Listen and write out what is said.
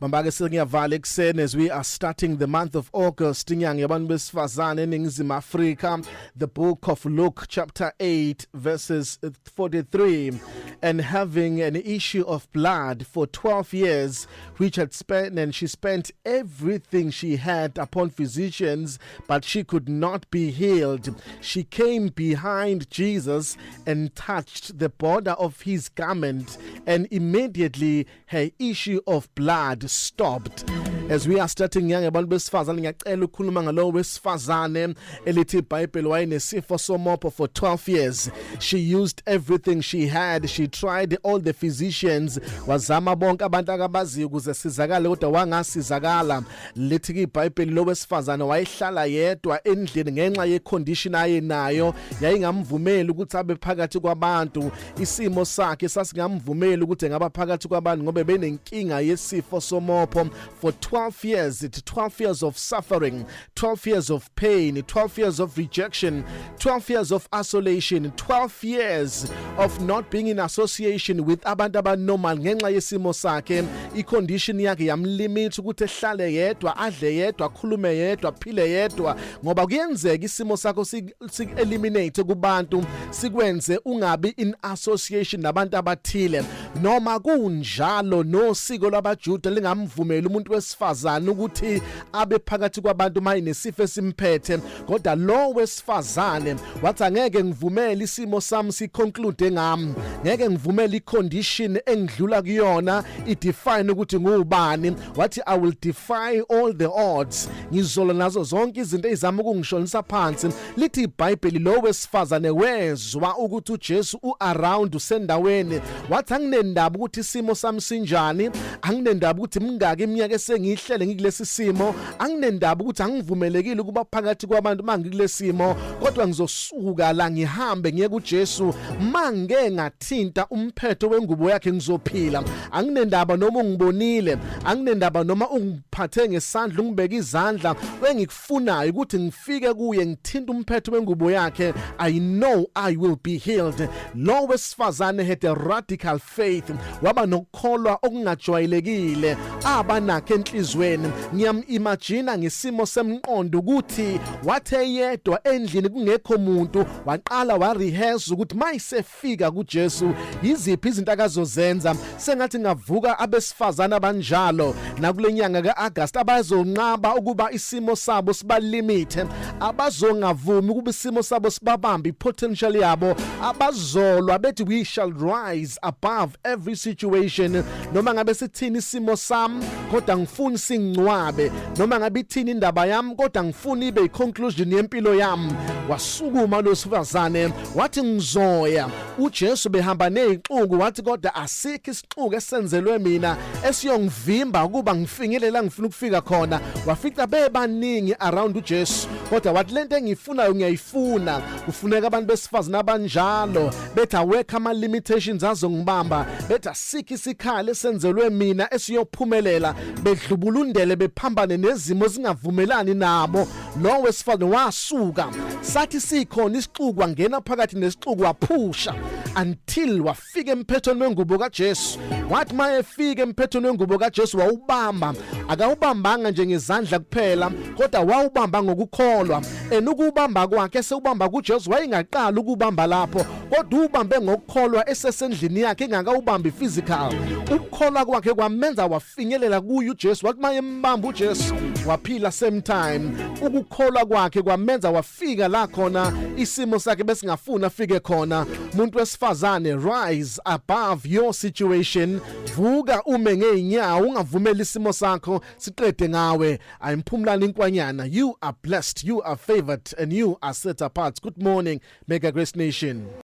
Mambake siyavala ekuseni as we are starting the month of August inyanga yabantu besifazane eningizimu Afrika. The book of Luke chapter 8 verses 43, and having an issue of blood for 12 years which had spent, and she spent everything she had upon physicians, but she could not be healed. She came behind Jesus and touched the border of his garment, and immediately her issue of blood stopped. As we are starting young abantu besifazane, ngiyacela ukukhuluma ngalo wesifazane elithi iBhayibheli wayenesifo somopo for 12 years. She used everything she had. She tried all the physicians. Wazama bonke abantu akabaziyo ukuze sizakale kodwa wangasizakala. Lithi iBhayibheli lo wesifazane wayehlala yedwa endlini ngenxa yecondition ayenayo. Yayingamvumeli ukuthi abe phakathi kwabantu. Isimo sakhe sasingamvumeli ukuthi engaba phakathi kwabantu ngoba benenkinga yesifo somopo for 12 years. 12 years of suffering, 12 years of pain, 12 years of rejection, 12 years of isolation, 12 years of not being in association with abantu abanormal ngenxa yesimo sakhe. I-condition yakhe yamlimit ukuthi ehlale yedwa, adle yedwa, akhulume yedwa, aphile yedwa, ngoba kuyenzeka isimo sakho si-eliminate kubantu, sikwenze ungabi in association nabantu abathile. Noma kunjalo nosiko lwabaJuda lingamvumeli umuntu wesifazane ukuthi abe phakathi kwabantu mayinesifo esimphethe, kodwa lo wesifazane wathi angeke ngivumele isimo sami siconclude ngami, ngeke ngivumele icondition engidlula kuyona idefine ukuthi ngubani. Wathi I will defy all the odds, ngizola nazo zonke izinto ezizama ukungishonisa phansi. Lithi iBhayibheli lo wesifazane wezwa ukuthi uJesu uaround usendaweni, wathi anginendaba ukuthi isimo sami sinjani, anginendaba ukuthi mingaki iminyaka esengihlele ngikulesi simo, anginendaba ukuthi angivumelekile ukuba phakathi kwabantu mangikulesi simo, kodwa ngizosuka la ngihambe ngiye kuJesu, mange ngathinta umphetho wengubo yakhe ngizophila. Anginendaba noma ungibonile, anginendaba noma ungiphathe ngesandla ungibeka izandla, wengikufunayo ukuthi ngifike kuye ngithinta umphetho wengubo yakhe, I know I will be healed. Lo wesifazane had a radical faith, waba nokukholwa okungajwayelekile abanakho enhlizweni. Ngiyamimagine ngesimo semqondo ukuthi wathe yedwa endlini kungekho muntu, waqala warehearse ukuthi mayisefika kuJesu yiziphi izinto akazozenza. Sengathi ngavuka abesifazana abanjalo nakulenyanga kaAugust abazonqaba ukuba isimo sabo sibalimite, abazongavumi ukuba isimo sabo sibabambe ipotential yabo, abazolwa bethi we shall rise above every situation. Noma ngabe sithini isimo sami kodwa ngifuna singcwabe, noma ngabe ithini indaba yami kodwa ngifuna ibe iconclusion yempilo yami. Wasukuma lo sifazane wathi ngizoya. uJesu behamba nezixuku, wathi kodwa asikho isixuku esenzelwe mina esiyongivimba ukuba ngifinyelela ngifuna ukufika khona. Wafica bebaningi around uJesu, kodwa wathi lento engiyifunayo ngiyayifuna. Kufuneka abantu besifazane abanjalo bethi awekho ama limitations azongibamba, bethi asikho isikhali esenzelwe mina esiyophumelela, bedlubulundele bephambane nezimo zingavumelani nabo. Lo wesifazane wasuka, sathi sikhona isixuku wangena phakathi nesixuku waphusha until wafika emphethweni wengubo kaJesu. Wathi mayefika emphethweni wengubo kaJesu wawubamba, akawubambanga nje ngezandla kuphela kodwa wawubamba ngokukholwa. Ukubamba kwakhe sewubamba kuJesu wayengaqala ukubamba lapho, kodwa ubambe ngokukholwa esesendlini yakhe engakawubambi physical. Ukukholwa kwakhe kwamenza wafinyelela kuye uJesu, wathi mayembamba uJesu waphila same time. Ukukholwa kwakhe kwamenza wafika la khona isimo sakhe besingafuna afike khona. Umuntu wesifazane, rise above your situation. Vuka ume ngeenyawo, ungavumeli isimo sakho siqede ngawe. Ayimphumlana inkwanyana. You are blessed, you are favored, and you are set apart. Good morning, Mega Grace Nation.